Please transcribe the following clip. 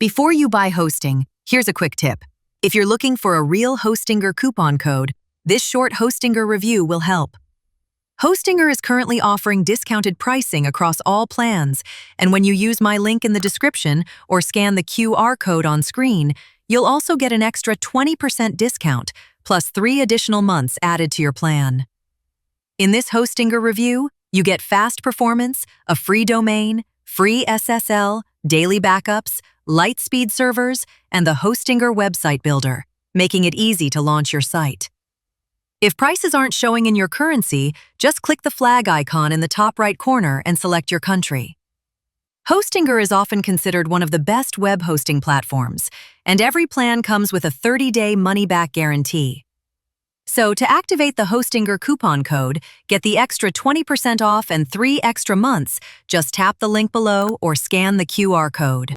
Before you buy hosting, here's a quick tip. If you're looking for a real Hostinger coupon code, this short Hostinger review will help. Hostinger is currently offering discounted pricing across all plans, and when you use my link in the description or scan the QR code on screen, you'll also get an extra 20% discount, plus 3 additional months added to your plan. In this Hostinger review, you get fast performance, a free domain, free SSL, daily backups, light speed servers, and the Hostinger website builder, making it easy to launch your site. If prices aren't showing in your currency, just click the flag icon in the top right corner and select your country. Hostinger is often considered one of the best web hosting platforms, and every plan comes with a 30-day money-back guarantee. So to activate the Hostinger coupon code, get the extra 20% off and 3 extra months, just tap the link below or scan the QR code.